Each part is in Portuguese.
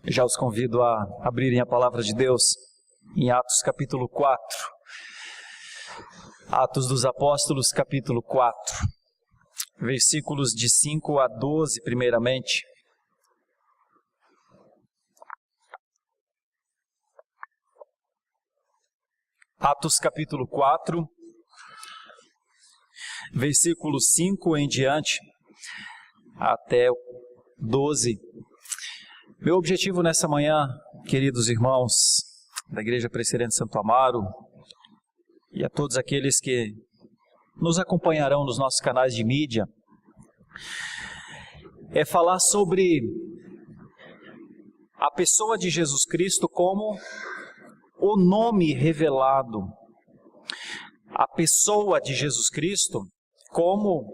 Já os convido a abrirem a palavra de Deus em Atos capítulo 4. Atos dos Apóstolos capítulo 4, versículos de 5 a 12 primeiramente. Atos capítulo 4, versículos 5 em diante até 12. Meu objetivo nessa manhã, queridos irmãos da Igreja Presbiteriana Santo Amaro e a todos aqueles que nos acompanharão nos nossos canais de mídia, é falar sobre a pessoa de Jesus Cristo como o nome revelado. A pessoa de Jesus Cristo como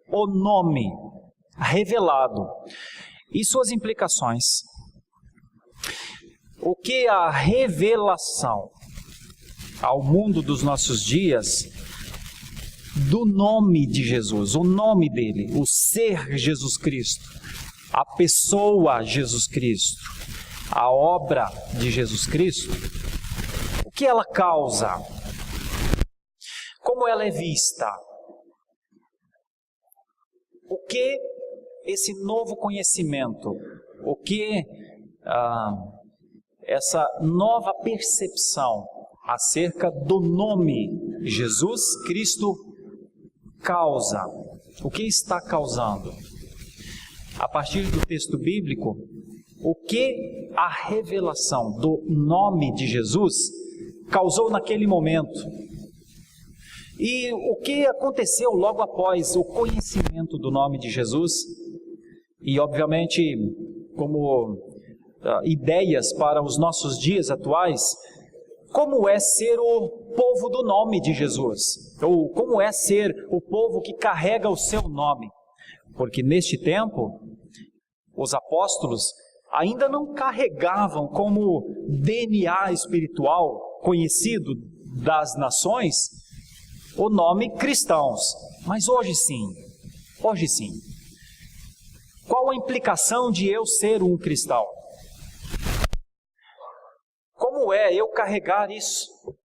o nome revelado e suas implicações. O que a revelação ao mundo dos nossos dias do nome de Jesus, o nome dele, o ser Jesus Cristo, a pessoa Jesus Cristo, a obra de Jesus Cristo, o que ela causa? Como ela é vista? O que esse novo conhecimento, o que essa nova percepção acerca do nome Jesus Cristo causa? O que está causando? A partir do texto bíblico, o que a revelação do nome de Jesus causou naquele momento? E o que aconteceu logo após o conhecimento do nome de Jesus? E, obviamente, como ideias para os nossos dias atuais, como é ser o povo do nome de Jesus? Ou como é ser o povo que carrega o seu nome? Porque neste tempo, os apóstolos ainda não carregavam como DNA espiritual conhecido das nações o nome cristãos. Mas hoje sim, hoje sim. Qual a implicação de eu ser um cristão? Como é eu carregar isso?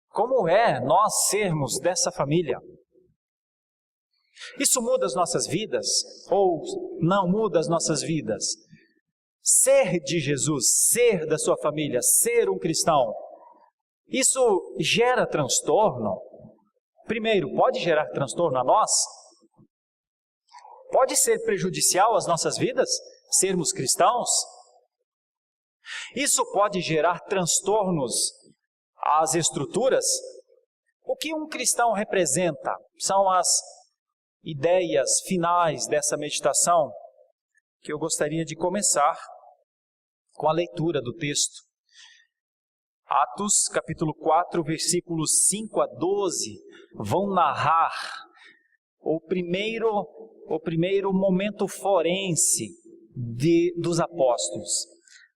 Como é nós sermos dessa família? Isso muda as nossas vidas? Ou não muda as nossas vidas? Ser de Jesus, ser da sua família, ser um cristão, isso gera transtorno? Primeiro, pode gerar transtorno a nós? Pode ser prejudicial às nossas vidas, sermos cristãos? Isso pode gerar transtornos às estruturas? O que um cristão representa? São as ideias finais dessa meditação que eu gostaria de começar com a leitura do texto. Atos, capítulo 4, versículos 5 a 12, vão narrar o primeiro momento forense dos apóstolos.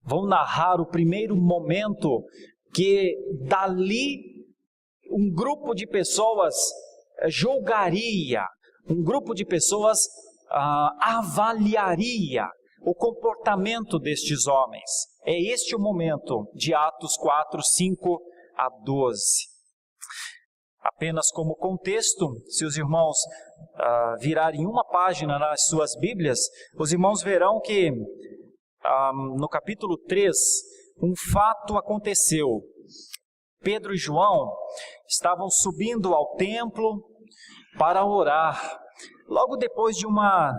Vão narrar o primeiro momento que dali um grupo de pessoas julgaria, um grupo de pessoas avaliaria o comportamento destes homens. É este o momento de Atos 4, 5 a 12. Apenas como contexto, se os irmãos virarem uma página nas suas Bíblias, os irmãos verão que no capítulo 3, um fato aconteceu. Pedro e João estavam subindo ao templo para orar. Logo depois de uma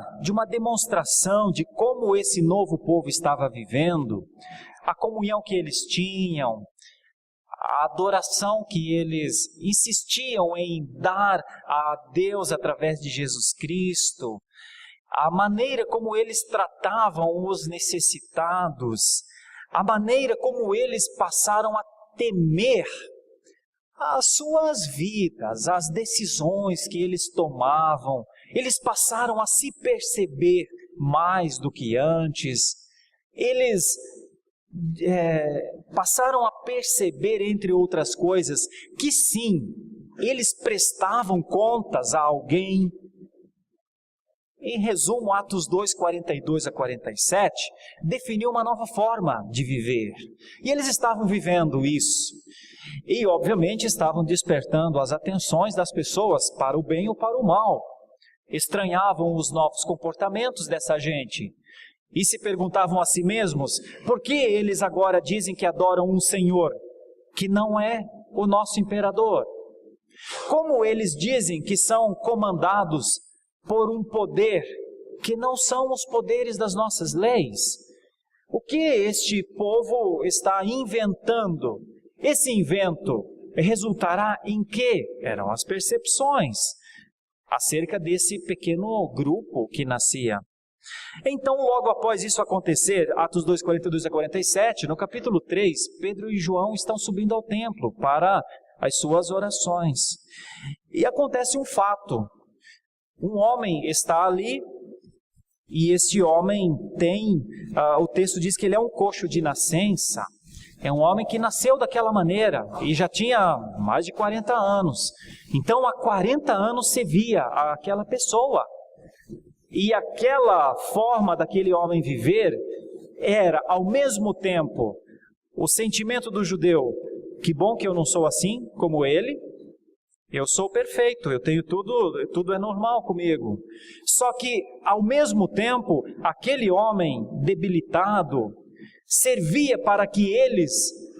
demonstração de como esse novo povo estava vivendo, a comunhão que eles tinham, a adoração que eles insistiam em dar a Deus através de Jesus Cristo, a maneira como eles tratavam os necessitados, a maneira como eles passaram a temer as suas vidas, as decisões que eles tomavam, eles passaram a se perceber mais do que antes, eles passaram a perceber, entre outras coisas, que sim, eles prestavam contas a alguém. Em resumo, Atos 2, 42 a 47, definiu uma nova forma de viver. E eles estavam vivendo isso. E, obviamente, estavam despertando as atenções das pessoas para o bem ou para o mal. Estranhavam os novos comportamentos dessa gente. E se perguntavam a si mesmos, por que eles agora dizem que adoram um Senhor que não é o nosso imperador? Como eles dizem que são comandados por um poder que não são os poderes das nossas leis? O que este povo está inventando? Esse invento resultará em quê? Eram as percepções acerca desse pequeno grupo que nascia. Então, logo após isso acontecer, Atos 2, 42 a 47, no capítulo 3, Pedro e João estão subindo ao templo para as suas orações. E acontece um fato. Um homem está ali, e esse homem tem, o texto diz que ele é um coxo de nascença. É um homem que nasceu daquela maneira e já tinha mais de 40 anos. Então, há 40 anos se via aquela pessoa. E aquela forma daquele homem viver era, ao mesmo tempo, o sentimento do judeu: que bom que eu não sou assim como ele, eu sou perfeito, eu tenho tudo é normal comigo. Só que, ao mesmo tempo, aquele homem debilitado servia para que eles,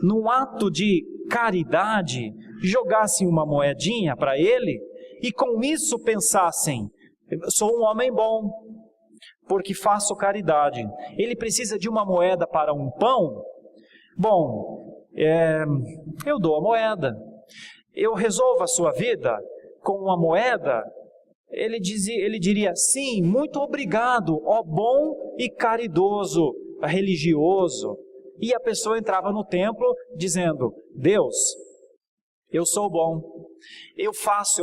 num ato de caridade, jogassem uma moedinha para ele e com isso pensassem: sou um homem bom, porque faço caridade. Ele precisa de uma moeda para um pão? Bom, eu dou a moeda. Eu resolvo a sua vida com uma moeda? Ele diria: sim, muito obrigado, ó bom e caridoso religioso. E a pessoa entrava no templo dizendo: Deus, eu sou bom, eu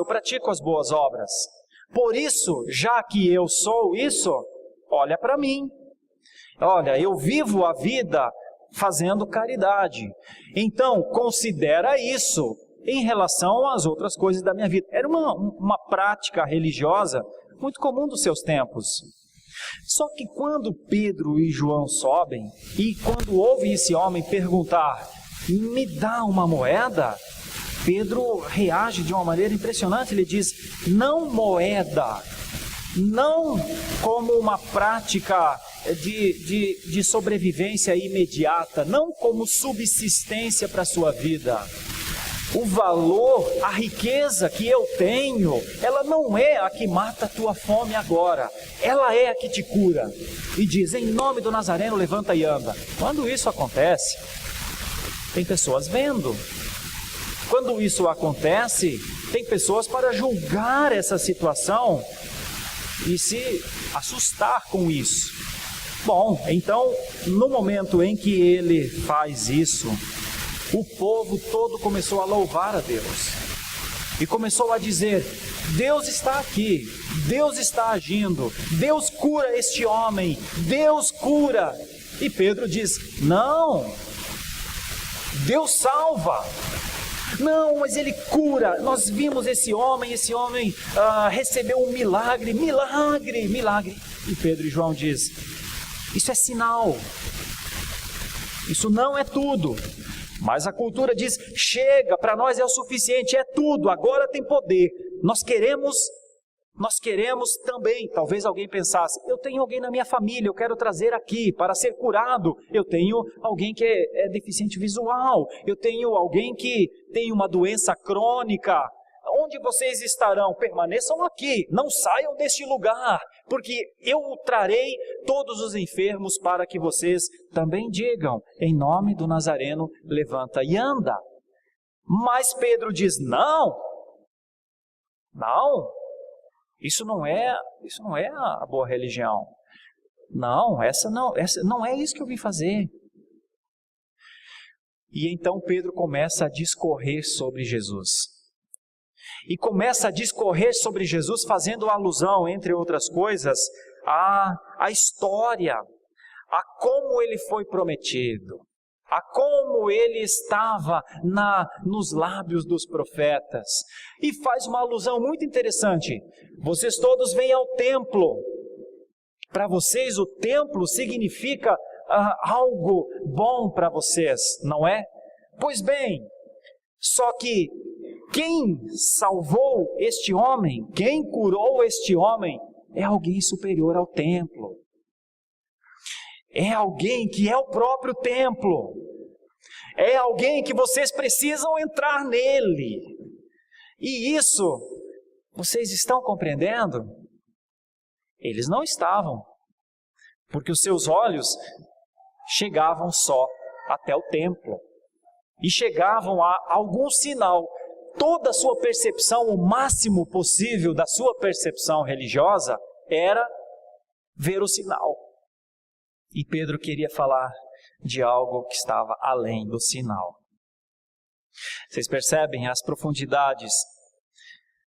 pratico as boas obras. Por isso, já que eu sou isso, olha para mim. Olha, eu vivo a vida fazendo caridade. Então, considera isso em relação às outras coisas da minha vida. Era uma prática religiosa muito comum dos seus tempos. Só que quando Pedro e João sobem, e quando ouve esse homem perguntar: me dá uma moeda? Pedro reage de uma maneira impressionante. Ele diz: não moeda, não como uma prática de sobrevivência imediata, não como subsistência para a sua vida. O valor, a riqueza que eu tenho, ela não é a que mata a tua fome agora, ela é a que te cura. E diz: em nome do Nazareno, levanta e anda. Quando isso acontece, tem pessoas vendo. Quando isso acontece, tem pessoas para julgar essa situação e se assustar com isso. Bom, então, no momento em que ele faz isso, o povo todo começou a louvar a Deus. E começou a dizer: Deus está aqui, Deus está agindo, Deus cura este homem, Deus cura. E Pedro diz: não, Deus salva. Não, mas ele cura. Nós vimos esse homem recebeu um milagre. E Pedro e João diz: isso é sinal, isso não é tudo. Mas a cultura diz: chega, para nós é o suficiente, é tudo, agora tem poder. Nós queremos também. Talvez alguém pensasse: eu tenho alguém na minha família, eu quero trazer aqui para ser curado. Eu tenho alguém que é deficiente visual, eu tenho alguém que tem uma doença crônica. Onde vocês estarão? Permaneçam aqui, não saiam deste lugar, porque eu trarei todos os enfermos para que vocês também digam: em nome do Nazareno, levanta e anda. Mas Pedro diz: não, isso não é a boa religião. Não, essa não é isso que eu vim fazer. E então Pedro começa a discorrer sobre Jesus. E começa a discorrer sobre Jesus, fazendo alusão, entre outras coisas, à história, a como ele foi prometido, a como ele estava nos lábios dos profetas. E faz uma alusão muito interessante. Vocês todos vêm ao templo Para vocês o templo significa algo bom para vocês, não é? Pois bem, só que quem salvou este homem, quem curou este homem, é alguém superior ao templo. É alguém que é o próprio templo. É alguém que vocês precisam entrar nele. E isso, vocês estão compreendendo? Eles não estavam, porque os seus olhos chegavam só até o templo. E chegavam a algum sinal. Toda a sua percepção, o máximo possível da sua percepção religiosa, era ver o sinal. E Pedro queria falar de algo que estava além do sinal. Vocês percebem as profundidades,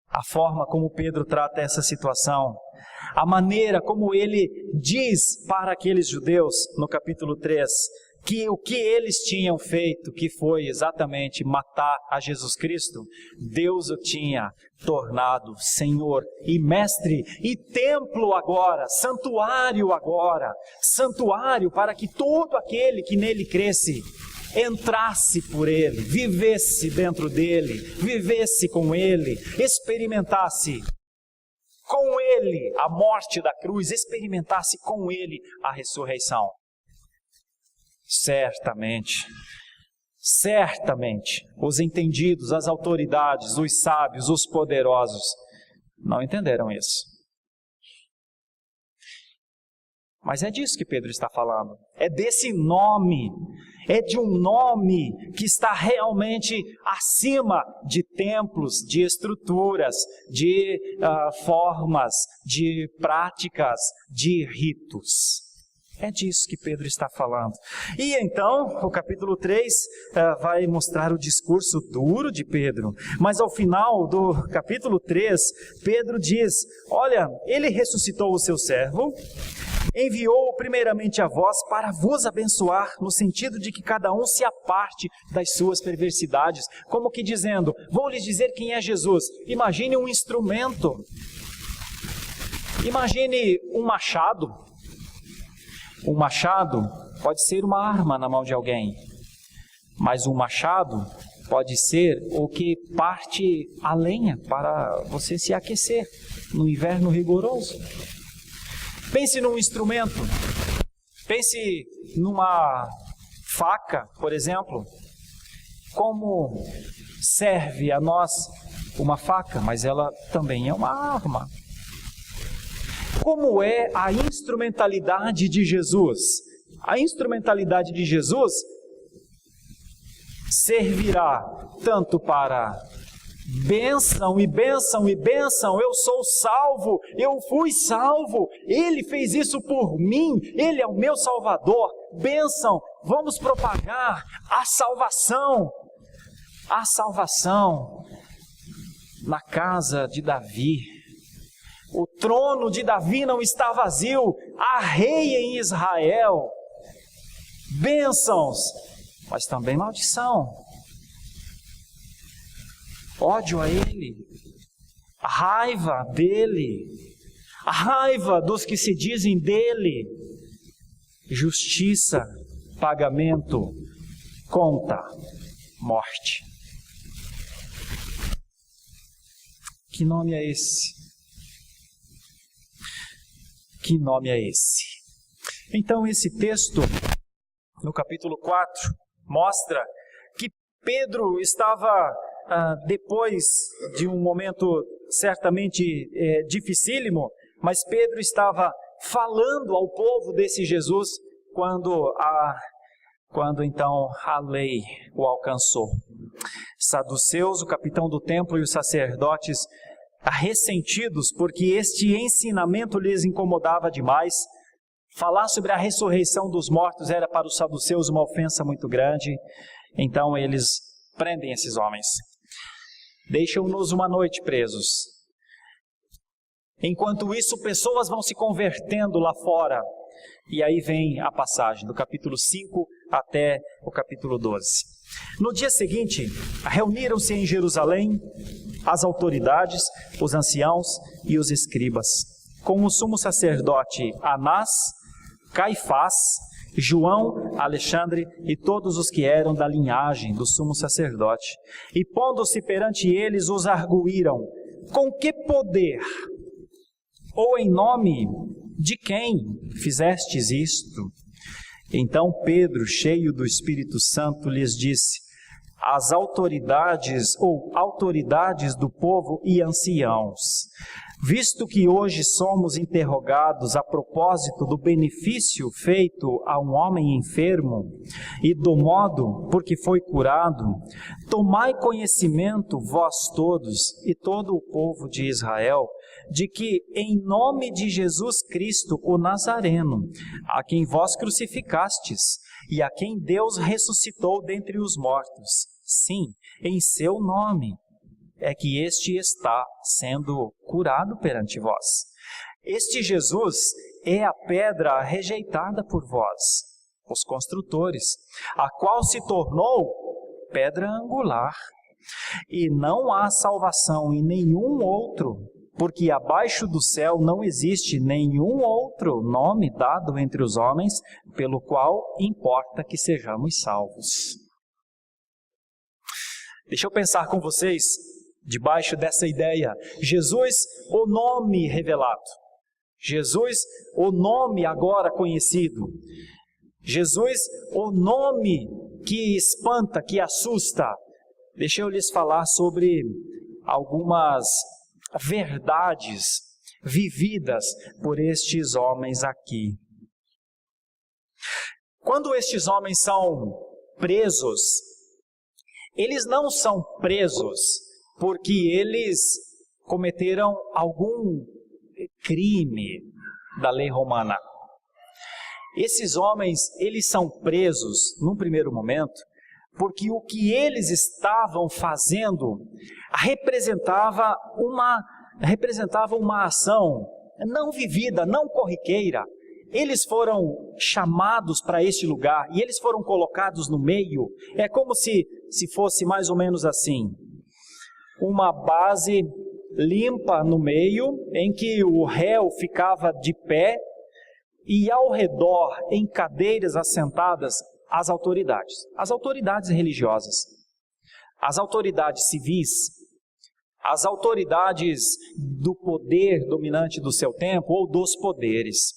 a forma como Pedro trata essa situação, a maneira como ele diz para aqueles judeus, no capítulo 3, que o que eles tinham feito, que foi exatamente matar a Jesus Cristo, Deus o tinha tornado Senhor e Mestre e templo agora, santuário para que todo aquele que nele cresce, entrasse por ele, vivesse dentro dele, vivesse com ele, experimentasse com ele a morte da cruz, experimentasse com ele a ressurreição. Certamente, os entendidos, as autoridades, os sábios, os poderosos, não entenderam isso. Mas é disso que Pedro está falando. É desse nome, é de um nome que está realmente acima de templos, de estruturas, de formas, de práticas, de ritos. É disso que Pedro está falando. E então, o capítulo 3 vai mostrar o discurso duro de Pedro. Mas ao final do capítulo 3, Pedro diz, olha, ele ressuscitou o seu servo, enviou-o primeiramente a vós para vos abençoar, no sentido de que cada um se aparte das suas perversidades. Como que dizendo, vou lhes dizer quem é Jesus. Imagine um instrumento. Imagine um machado. Um machado pode ser uma arma na mão de alguém, mas um machado pode ser o que parte a lenha para você se aquecer no inverno rigoroso. Pense num instrumento, pense numa faca, por exemplo. Como serve a nós uma faca, mas ela também é uma arma. Como é a instrumentalidade de Jesus? A instrumentalidade de Jesus servirá tanto para bênção e bênção e bênção, eu sou salvo, eu fui salvo, Ele fez isso por mim, Ele é o meu Salvador, bênção, vamos propagar a salvação na casa de Davi. O trono de Davi não está vazio, há rei em Israel. Bênçãos, mas também maldição. Ódio a ele, a raiva dele, a raiva dos que se dizem dele. Justiça, pagamento, conta, morte. Que nome é esse? Que nome é esse? Então esse texto, no capítulo 4, mostra que Pedro estava, depois de um momento certamente dificílimo, mas Pedro estava falando ao povo desse Jesus quando então a lei o alcançou. Saduceus, o capitão do templo e os sacerdotes, ressentidos porque este ensinamento lhes incomodava demais. Falar sobre a ressurreição dos mortos era para os saduceus uma ofensa muito grande. Então eles prendem esses homens. Deixam-nos uma noite presos. Enquanto isso, pessoas vão se convertendo lá fora. E aí vem a passagem do capítulo 5 até o capítulo 12. No dia seguinte, reuniram-se em Jerusalém as autoridades, os anciãos e os escribas. com o sumo sacerdote Anás, Caifás, João, Alexandre e todos os que eram da linhagem do sumo sacerdote. E pondo-se perante eles, os arguíram: com que poder ou em nome de quem fizestes isto? Então Pedro, cheio do Espírito Santo, lhes disse: as autoridades do povo e anciãos, visto que hoje somos interrogados a propósito do benefício feito a um homem enfermo e do modo por que foi curado, tomai conhecimento vós todos e todo o povo de Israel, de que em nome de Jesus Cristo, o Nazareno, a quem vós crucificastes e a quem Deus ressuscitou dentre os mortos, sim, em seu nome, é que este está sendo curado perante vós. Este Jesus é a pedra rejeitada por vós, os construtores, a qual se tornou pedra angular. E não há salvação em nenhum outro, porque abaixo do céu não existe nenhum outro nome dado entre os homens, pelo qual importa que sejamos salvos. Deixa eu pensar com vocês, debaixo dessa ideia, Jesus, o nome revelado, Jesus, o nome agora conhecido, Jesus, o nome que espanta, que assusta. Deixa eu lhes falar sobre algumas verdades vividas por estes homens aqui. Quando estes homens são presos, eles não são presos porque eles cometeram algum crime da lei romana. Esses homens, eles são presos, num primeiro momento, porque o que eles estavam fazendo representava uma ação não vivida, não corriqueira. Eles foram chamados para este lugar e eles foram colocados no meio. É como se fosse mais ou menos assim: uma base limpa no meio, em que o réu ficava de pé e ao redor, em cadeiras assentadas, as autoridades religiosas, as autoridades civis, as autoridades do poder dominante do seu tempo ou dos poderes.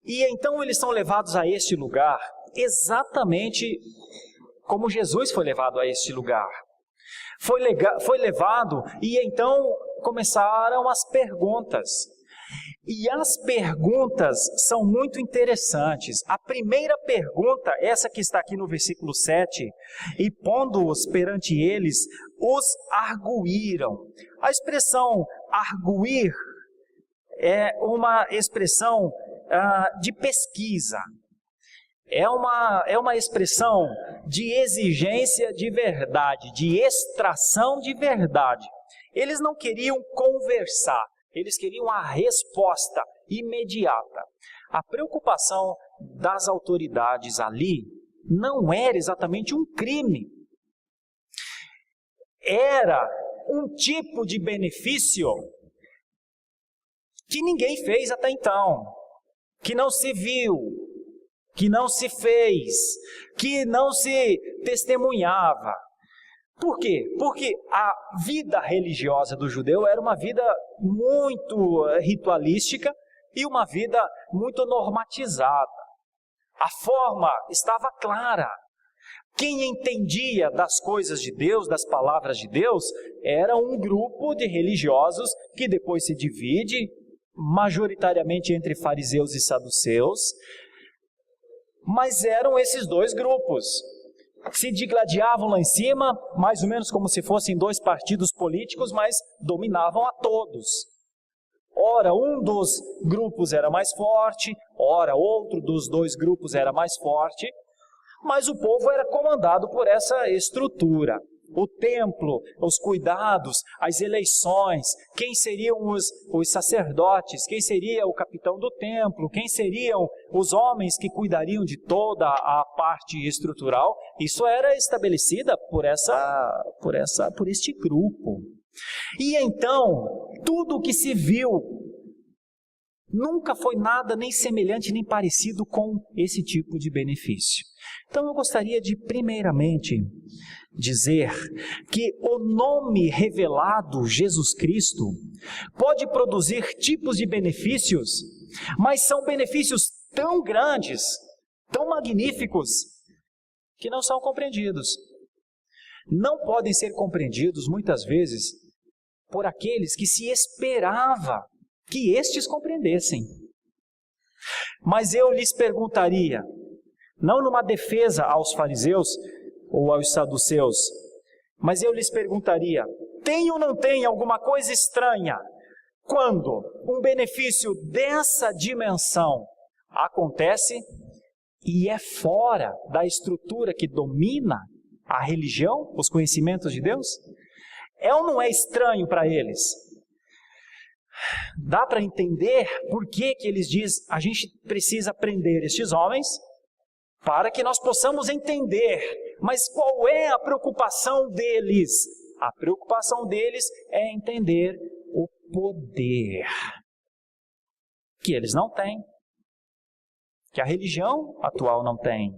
E então eles são levados a este lugar exatamente como Jesus foi levado a este lugar. Foi levado e então começaram as perguntas. E as perguntas são muito interessantes. A primeira pergunta, essa que está aqui no versículo 7, e pondo-os perante eles, os arguíram. A expressão arguir é uma expressão de pesquisa. É uma expressão de exigência de verdade, de extração de verdade. Eles não queriam conversar, eles queriam a resposta imediata. A preocupação das autoridades ali não era exatamente um crime. Era um tipo de benefício que ninguém fez até então, que não se viu, que não se fez, que não se testemunhava. Por quê? Porque a vida religiosa do judeu era uma vida muito ritualística e uma vida muito normatizada. A forma estava clara. Quem entendia das coisas de Deus, das palavras de Deus, era um grupo de religiosos que depois se divide majoritariamente entre fariseus e saduceus, mas eram esses dois grupos. Se digladiavam lá em cima, mais ou menos como se fossem dois partidos políticos, mas dominavam a todos. Ora, um dos grupos era mais forte, ora, outro dos dois grupos era mais forte, mas o povo era comandado por essa estrutura. O templo, os cuidados, as eleições, quem seriam os sacerdotes, quem seria o capitão do templo, quem seriam os homens que cuidariam de toda a parte estrutural, isso era estabelecida por este grupo. E então, tudo o que se viu Nunca foi nada nem semelhante nem parecido com esse tipo de benefício. Então eu gostaria de primeiramente dizer que o nome revelado, Jesus Cristo, pode produzir tipos de benefícios, mas são benefícios tão grandes, tão magníficos, que não são compreendidos. Não podem ser compreendidos muitas vezes por aqueles que se esperava que estes compreendessem. Mas eu lhes perguntaria, não numa defesa aos fariseus ou aos saduceus, mas eu lhes perguntaria, tem ou não tem alguma coisa estranha quando um benefício dessa dimensão acontece e é fora da estrutura que domina a religião, os conhecimentos de Deus? É ou não é estranho para eles? Dá para entender por que eles dizem, a gente precisa prender estes homens para que nós possamos entender. Mas qual é a preocupação deles? A preocupação deles é entender o poder que eles não têm, que a religião atual não tem.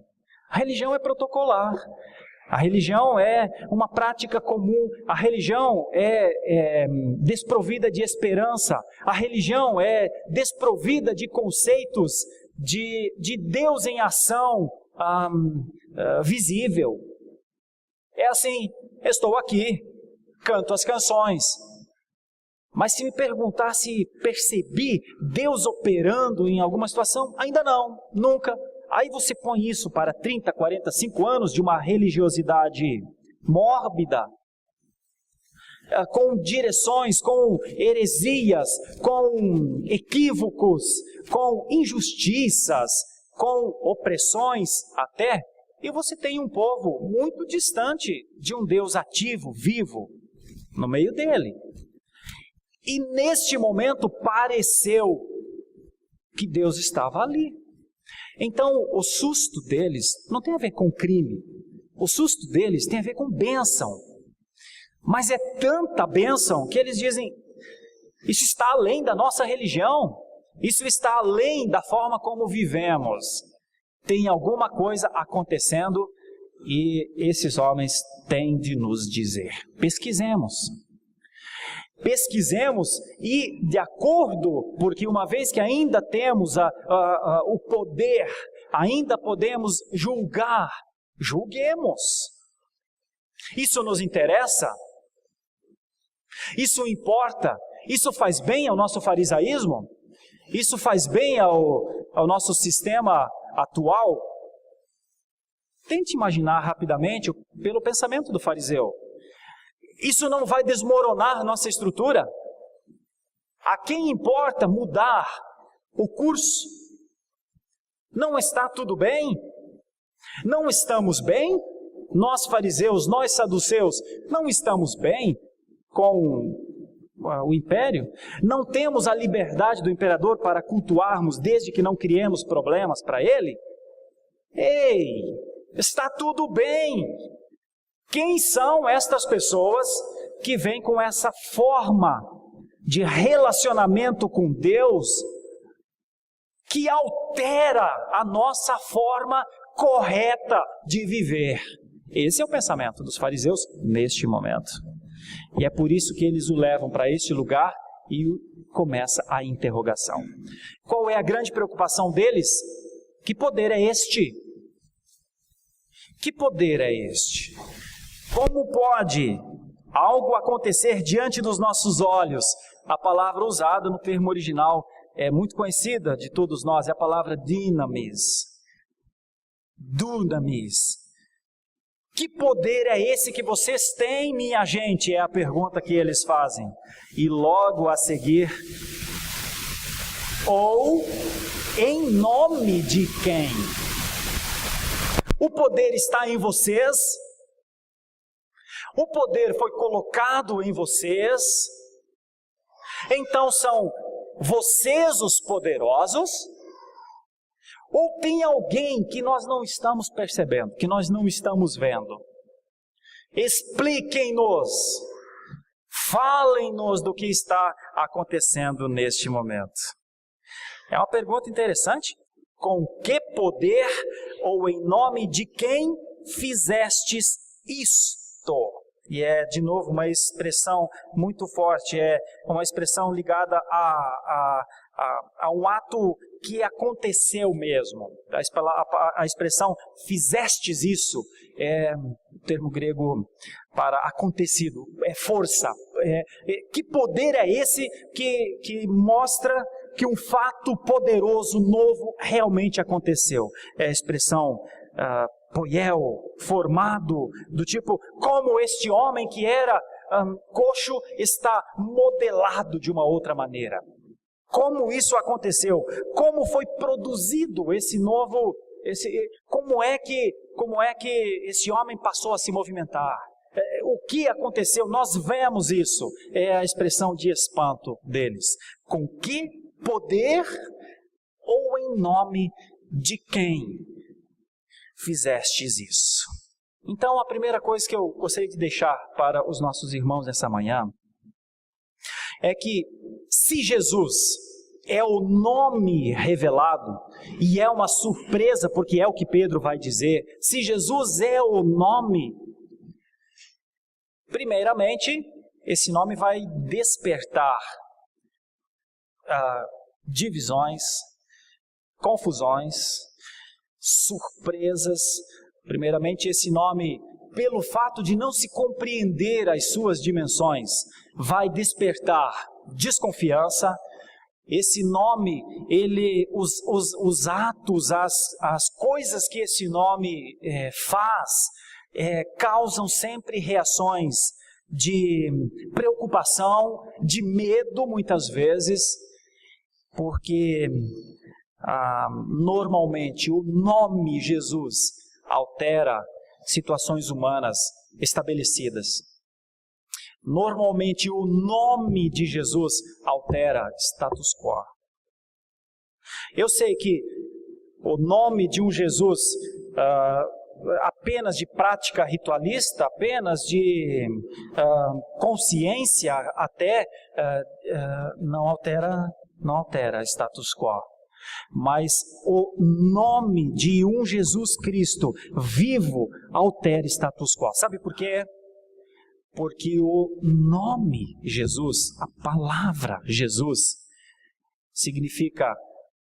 A religião é protocolar. A religião é uma prática comum, a religião é desprovida de esperança, a religião é desprovida de conceitos de Deus em ação visível. É assim, estou aqui, canto as canções, mas se me perguntar se percebi Deus operando em alguma situação, ainda não, nunca. Aí você põe isso para 30, 45 anos de uma religiosidade mórbida, com direções, com heresias, com equívocos, com injustiças, com opressões até, e você tem um povo muito distante de um Deus ativo, vivo, no meio dele. E neste momento pareceu que Deus estava ali. Então, o susto deles não tem a ver com crime. O susto deles tem a ver com bênção. Mas é tanta bênção que eles dizem, isso está além da nossa religião. Isso está além da forma como vivemos. Tem alguma coisa acontecendo e esses homens têm de nos dizer. Pesquisemos. Pesquisemos e, de acordo, porque uma vez que ainda temos o poder, ainda podemos julgar, julguemos. Isso nos interessa? Isso importa? Isso faz bem ao nosso farisaísmo? Isso faz bem ao nosso sistema atual? Tente imaginar rapidamente pelo pensamento do fariseu. Isso não vai desmoronar nossa estrutura? A quem importa mudar o curso? Não está tudo bem? Não estamos bem? Nós fariseus, nós saduceus, não estamos bem com o império? Não temos a liberdade do imperador para cultuarmos desde que não criemos problemas para ele? Ei, está tudo bem! Quem são estas pessoas que vêm com essa forma de relacionamento com Deus que altera a nossa forma correta de viver? Esse é o pensamento dos fariseus neste momento. E é por isso que eles o levam para este lugar e começa a interrogação. Qual é a grande preocupação deles? Que poder é este? Que poder é este? Como pode algo acontecer diante dos nossos olhos? A palavra usada no termo original é muito conhecida de todos nós, é a palavra dynamis. Dunamis. Que poder é esse que vocês têm, minha gente? É a pergunta que eles fazem. E logo a seguir, ou em nome de quem? O poder está em vocês? O poder foi colocado em vocês? Então são vocês os poderosos? Ou tem alguém que nós não estamos percebendo, que nós não estamos vendo? Expliquem-nos, falem-nos do que está acontecendo neste momento. É uma pergunta interessante. Com que poder ou em nome de quem fizestes isto? E é, de novo, uma expressão muito forte, é uma expressão ligada a um ato que aconteceu mesmo. A expressão fizestes isso é o termo grego para acontecido, é força. Que poder é esse que mostra que um fato poderoso, novo, realmente aconteceu? É a expressão poiel, formado, do tipo, como este homem que era coxo está modelado de uma outra maneira. Como isso aconteceu? Como foi produzido esse novo... Como é que esse homem passou a se movimentar? O que aconteceu? Nós vemos isso. É a expressão de espanto deles. Com que poder ou em nome de quem fizestes isso? Então, a primeira coisa que eu gostaria de deixar para os nossos irmãos nessa manhã é que se Jesus é o nome revelado, e é uma surpresa porque é o que Pedro vai dizer, se Jesus é o nome, primeiramente, esse nome vai despertar divisões, confusões, surpresas. Primeiramente, esse nome, pelo fato de não se compreender as suas dimensões, vai despertar desconfiança. Esse nome, os atos, as coisas que esse nome faz, causam sempre reações de preocupação, de medo muitas vezes, porque normalmente o nome Jesus altera situações humanas estabelecidas. Normalmente o nome de Jesus altera status quo. Eu sei que o nome de um Jesus apenas de prática ritualista, apenas de consciência até, não altera status quo. Mas o nome de um Jesus Cristo vivo altera status quo. Sabe por quê? Porque o nome Jesus, a palavra Jesus, significa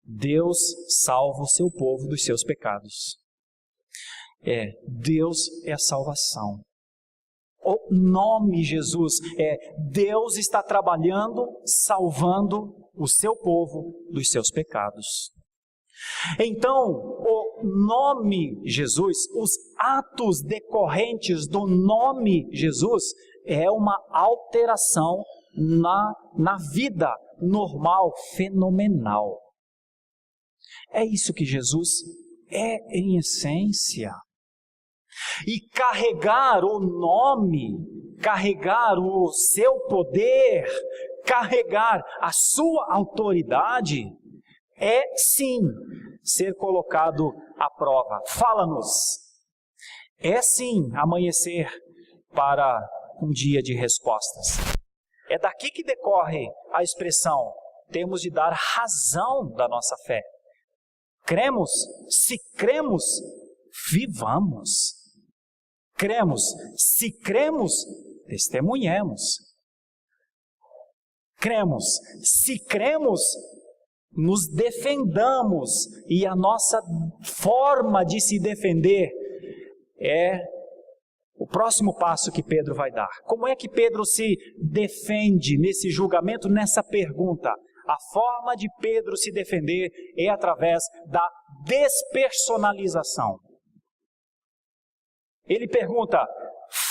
Deus salva o seu povo dos seus pecados. Deus é a salvação. O nome Jesus Deus está trabalhando, salvando o seu povo dos seus pecados. Então, o nome Jesus, os atos decorrentes do nome Jesus, é uma alteração na vida normal, fenomenal. É isso que Jesus é em essência. E carregar o nome, carregar o seu poder, carregar a sua autoridade, é sim ser colocado à prova. Fala-nos. É sim amanhecer para um dia de respostas. É daqui que decorre a expressão, temos de dar razão da nossa fé. Cremos? Se cremos, vivamos. Cremos? Se cremos, testemunhemos. Cremos? Se cremos, nos defendamos, e a nossa forma de se defender é o próximo passo que Pedro vai dar. Como é que Pedro se defende nesse julgamento, nessa pergunta? A forma de Pedro se defender é através da despersonalização. Ele pergunta,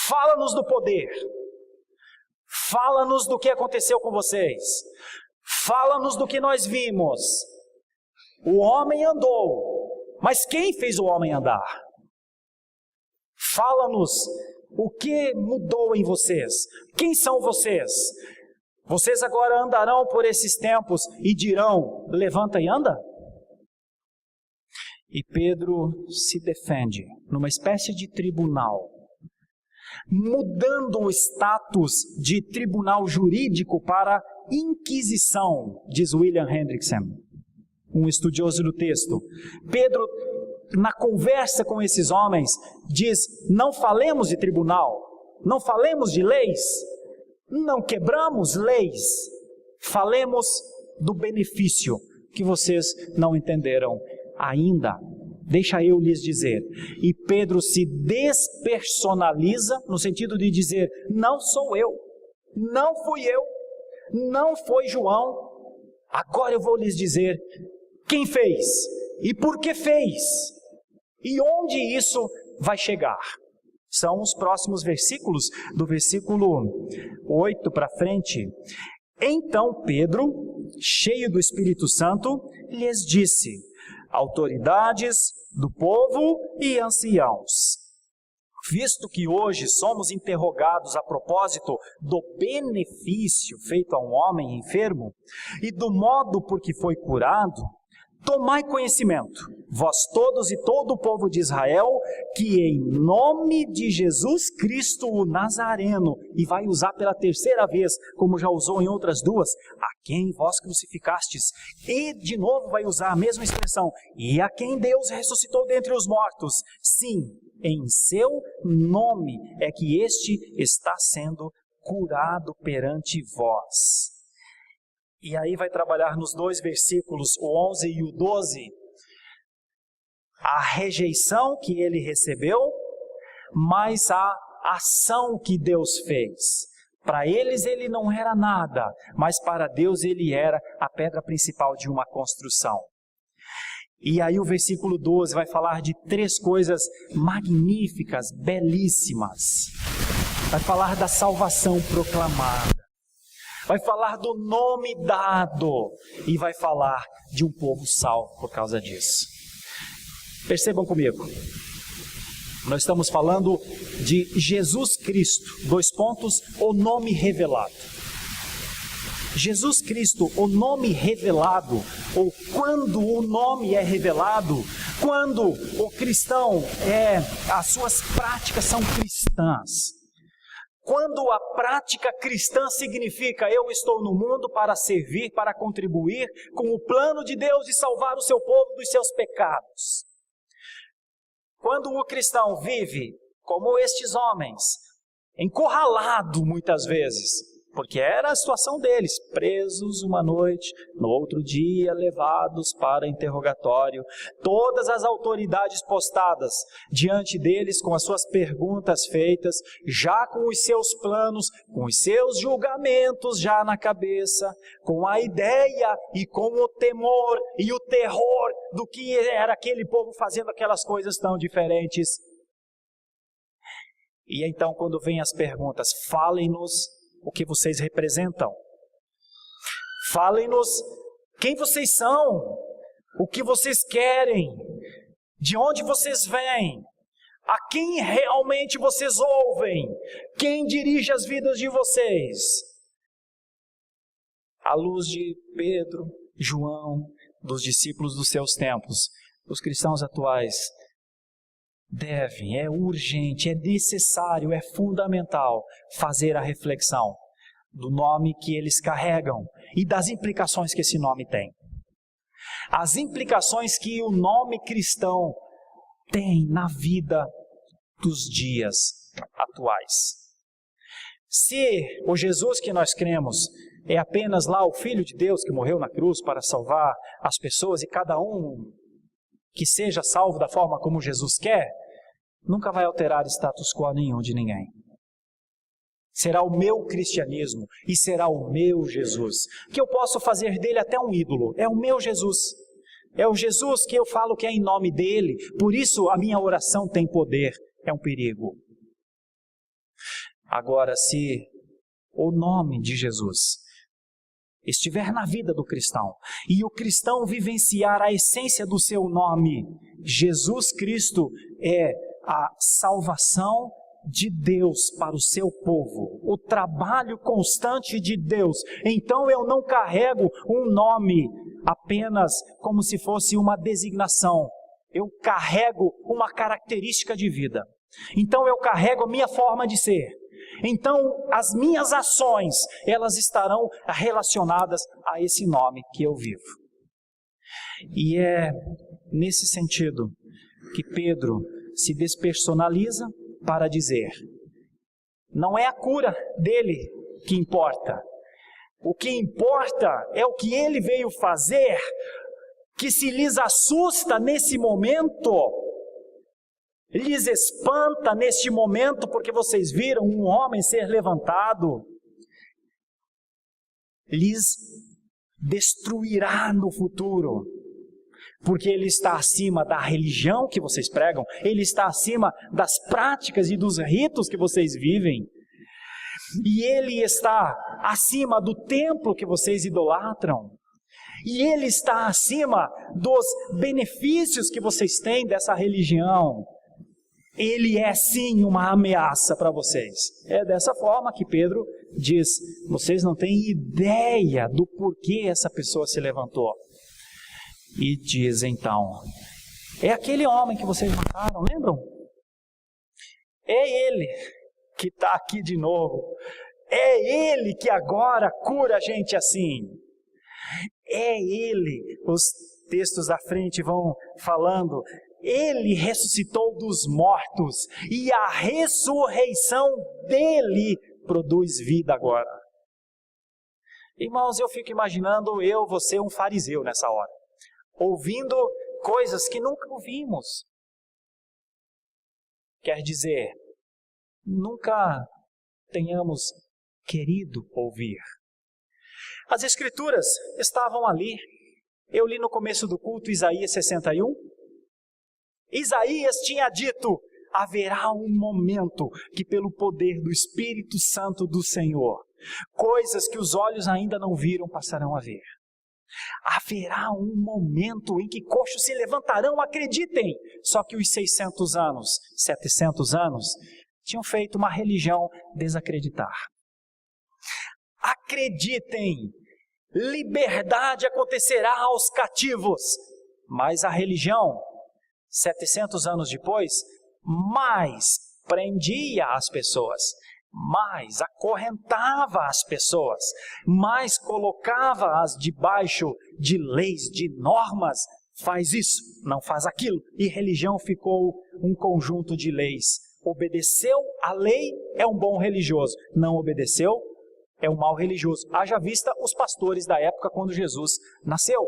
fala-nos do poder, fala-nos do que aconteceu com vocês, fala-nos do que nós vimos. O homem andou, mas quem fez o homem andar? Fala-nos o que mudou em vocês. Quem são vocês? Vocês agora andarão por esses tempos e dirão, levanta e anda? E Pedro se defende numa espécie de tribunal, mudando o status de tribunal jurídico para inquisição, diz William Hendrickson. um estudioso do texto. Pedro, na conversa com esses homens, diz: não falemos de tribunal, não falemos de leis, não quebramos leis, falemos do benefício que vocês não entenderam ainda. Deixa eu lhes dizer. E Pedro se despersonaliza no sentido de dizer: não sou eu, não fui eu, não foi João. Agora eu vou lhes dizer quem fez e por que fez e onde isso vai chegar. São os próximos versículos, do versículo 8 para frente. Então Pedro, cheio do Espírito Santo, lhes disse: autoridades do povo e anciãos, visto que hoje somos interrogados a propósito do benefício feito a um homem enfermo e do modo por que foi curado, tomai conhecimento, vós todos e todo o povo de Israel, que em nome de Jesus Cristo o Nazareno, e vai usar pela terceira vez, como já usou em outras duas, a quem vós crucificastes, e de novo vai usar a mesma expressão, e a quem Deus ressuscitou dentre os mortos, sim, em seu nome é que este está sendo curado perante vós. E aí vai trabalhar nos dois versículos, o 11 e o 12, a rejeição que ele recebeu, mas a ação que Deus fez. Para eles ele não era nada, mas para Deus ele era a pedra principal de uma construção. E aí o versículo 12 vai falar de três coisas magníficas, belíssimas. Vai falar da salvação proclamada. Vai falar do nome dado e vai falar de um povo salvo por causa disso. Percebam comigo, nós estamos falando de Jesus Cristo, o nome revelado. Jesus Cristo, o nome revelado, ou quando o nome é revelado, quando o cristão as suas práticas são cristãs. Quando a prática cristã significa: eu estou no mundo para servir, para contribuir com o plano de Deus de salvar o seu povo dos seus pecados. Quando o cristão vive como estes homens, encurralado muitas vezes, porque era a situação deles, presos uma noite, no outro dia levados para interrogatório, todas as autoridades postadas diante deles com as suas perguntas feitas, já com os seus planos, com os seus julgamentos já na cabeça, com a ideia e com o temor e o terror do que era aquele povo fazendo aquelas coisas tão diferentes. E então quando vem as perguntas: falem-nos o que vocês representam. Falem-nos quem vocês são, o que vocês querem, de onde vocês vêm, a quem realmente vocês ouvem, quem dirige as vidas de vocês. À luz de Pedro, João, dos discípulos dos seus tempos, os cristãos atuais devem, é urgente, é necessário, é fundamental fazer a reflexão do nome que eles carregam e das implicações que esse nome tem. As implicações que o nome cristão tem na vida dos dias atuais. Se o Jesus que nós cremos é apenas lá o Filho de Deus que morreu na cruz para salvar as pessoas, e cada um que seja salvo da forma como Jesus quer, nunca vai alterar status quo nenhum de ninguém. Será o meu cristianismo e será o meu Jesus, que eu posso fazer dele até um ídolo. É o meu Jesus. É o Jesus que eu falo que é em nome dele, por isso a minha oração tem poder. É um perigo. Agora, se o nome de Jesus estiver na vida do cristão, e o cristão vivenciar a essência do seu nome, Jesus Cristo é a salvação de Deus para o seu povo, o trabalho constante de Deus. Então eu não carrego um nome apenas como se fosse uma designação, eu carrego uma característica de vida. Então eu carrego a minha forma de ser. Então as minhas ações, elas estarão relacionadas a esse nome que eu vivo. E é nesse sentido que Pedro se despersonaliza para dizer: não é a cura dele que importa. O que importa é o que ele veio fazer, que se lhes assusta nesse momento, lhes espanta neste momento, porque vocês viram um homem ser levantado, lhes destruirá no futuro, porque ele está acima da religião que vocês pregam, ele está acima das práticas e dos ritos que vocês vivem, e ele está acima do templo que vocês idolatram, e ele está acima dos benefícios que vocês têm dessa religião. Ele é sim uma ameaça para vocês. É dessa forma que Pedro diz: vocês não têm ideia do porquê essa pessoa se levantou. E diz então: é aquele homem que vocês mataram, lembram? É ele que está aqui de novo. É ele que agora cura a gente assim. É ele. Os textos da frente vão falando: ele ressuscitou dos mortos e a ressurreição dele produz vida agora. Irmãos, eu fico imaginando você, um fariseu nessa hora, ouvindo coisas que nunca ouvimos. Quer dizer, nunca tenhamos querido ouvir. As Escrituras estavam ali. Eu li no começo do culto Isaías 61. Isaías tinha dito: haverá um momento que pelo poder do Espírito Santo do Senhor, coisas que os olhos ainda não viram passarão a ver. Haverá um momento em que coxos se levantarão, acreditem. Só que os 600 anos, 700 anos, tinham feito uma religião desacreditar. Acreditem, liberdade acontecerá aos cativos, mas a religião, 700 anos depois, mais prendia as pessoas, mais acorrentava as pessoas, mais colocava-as debaixo de leis, de normas. Faz isso, não faz aquilo. E religião ficou um conjunto de leis. Obedeceu a lei é um bom religioso, não obedeceu é um mau religioso. Haja vista os pastores da época quando Jesus nasceu.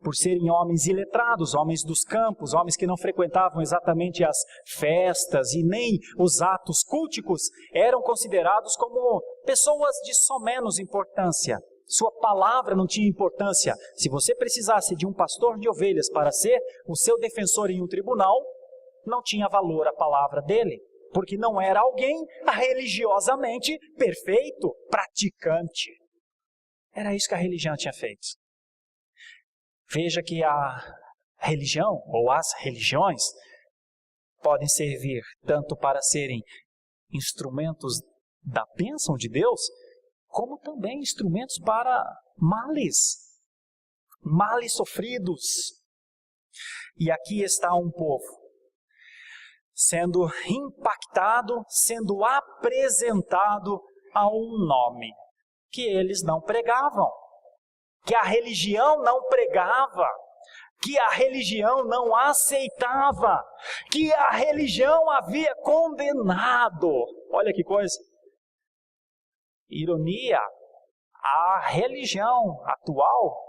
Por serem homens iletrados, homens dos campos, homens que não frequentavam exatamente as festas e nem os atos culticos, eram considerados como pessoas de somenos importância. Sua palavra não tinha importância. Se você precisasse de um pastor de ovelhas para ser o seu defensor em um tribunal, não tinha valor a palavra dele, porque não era alguém religiosamente perfeito, praticante. Era isso que a religião tinha feito. Veja que a religião, ou as religiões, podem servir tanto para serem instrumentos da bênção de Deus, como também instrumentos para males sofridos. E aqui está um povo sendo impactado, sendo apresentado a um nome que eles não pregavam, que a religião não pregava, que a religião não aceitava, que a religião havia condenado. Olha que coisa. Ironia, a religião atual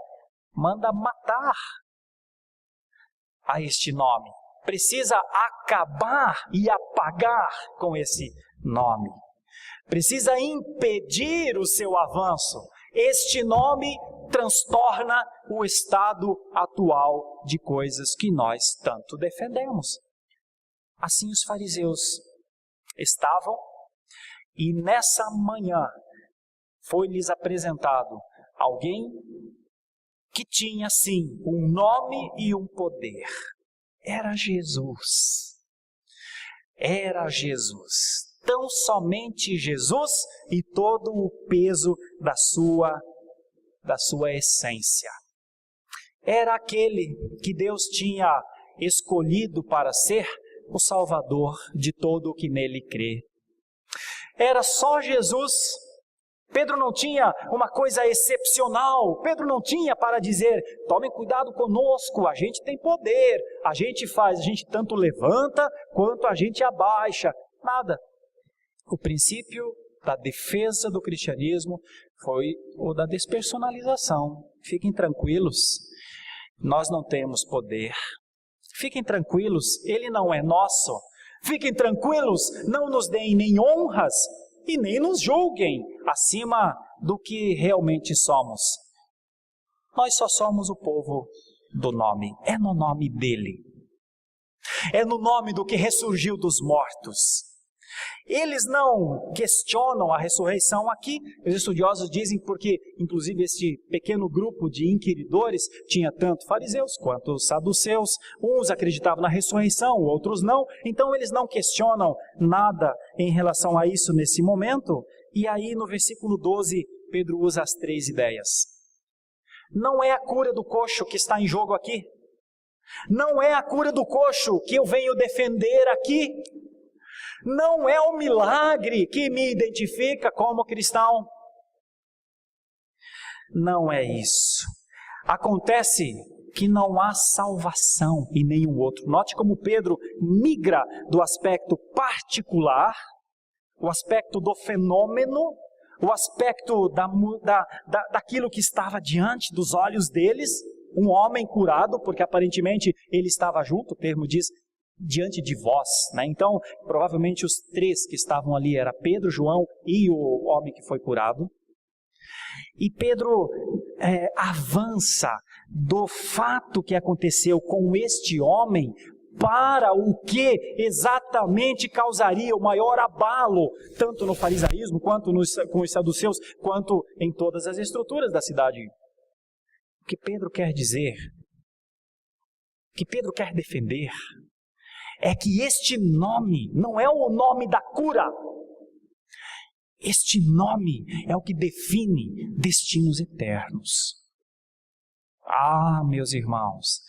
manda matar a este nome. Precisa acabar e apagar com esse nome. Precisa impedir o seu avanço. Este nome transtorna o estado atual de coisas que nós tanto defendemos. Assim os fariseus estavam, e nessa manhã foi-lhes apresentado alguém que tinha sim um nome e um poder. Era Jesus. Era Jesus. Tão somente Jesus e todo o peso da sua essência. Era aquele que Deus tinha escolhido para ser o Salvador de todo o que nele crê. Era só Jesus, Pedro não tinha uma coisa excepcional. Pedro não tinha para dizer: tomem cuidado conosco, a gente tem poder, a gente tanto levanta quanto a gente abaixa. Nada. O princípio da defesa do cristianismo foi o da despersonalização. Fiquem tranquilos, nós não temos poder. Fiquem tranquilos, ele não é nosso. Fiquem tranquilos, não nos deem nem honras e nem nos julguem acima do que realmente somos. Nós só somos o povo do nome. É no nome dele. É no nome do que ressurgiu dos mortos. Eles não questionam a ressurreição aqui. Os estudiosos dizem porque, inclusive, este pequeno grupo de inquiridores tinha tanto fariseus quanto saduceus. Uns acreditavam na ressurreição, outros não. Então, eles não questionam nada em relação a isso nesse momento. E aí, no versículo 12, Pedro usa as 3 ideias. Não é a cura do coxo que está em jogo aqui. Não é a cura do coxo que eu venho defender aqui. Não é o milagre que me identifica como cristão. Não é isso. Acontece que não há salvação em nenhum outro. Note como Pedro migra do aspecto particular, o aspecto do fenômeno, o aspecto daquilo que estava diante dos olhos deles, um homem curado, porque aparentemente ele estava junto, o termo diz, diante de vós, né? Então, provavelmente os 3 que estavam ali era Pedro, João e o homem que foi curado. E Pedro avança do fato que aconteceu com este homem para o que exatamente causaria o maior abalo, tanto no farisaísmo, quanto com os saduceus, quanto em todas as estruturas da cidade. O que Pedro quer dizer, o que Pedro quer defender, é que este nome não é o nome da cura. Este nome é o que define destinos eternos. Ah, meus irmãos,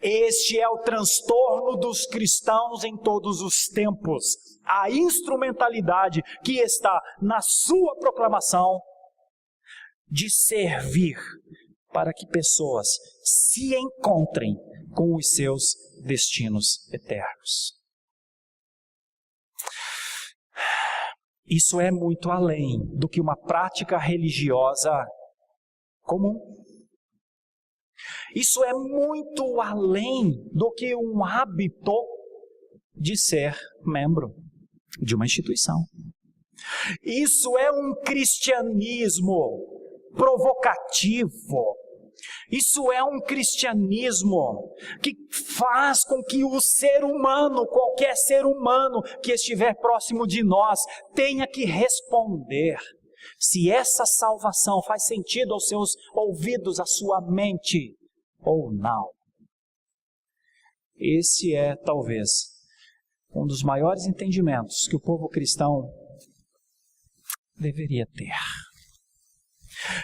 este é o transtorno dos cristãos em todos os tempos. A instrumentalidade que está na sua proclamação de servir para que pessoas se encontrem com os seus destinos eternos. Isso é muito além do que uma prática religiosa comum. Isso é muito além do que um hábito de ser membro de uma instituição. Isso é um cristianismo provocativo. Isso é um cristianismo que faz com que o ser humano, qualquer ser humano que estiver próximo de nós, tenha que responder se essa salvação faz sentido aos seus ouvidos, à sua mente ou não. Esse é, talvez, um dos maiores entendimentos que o povo cristão deveria ter.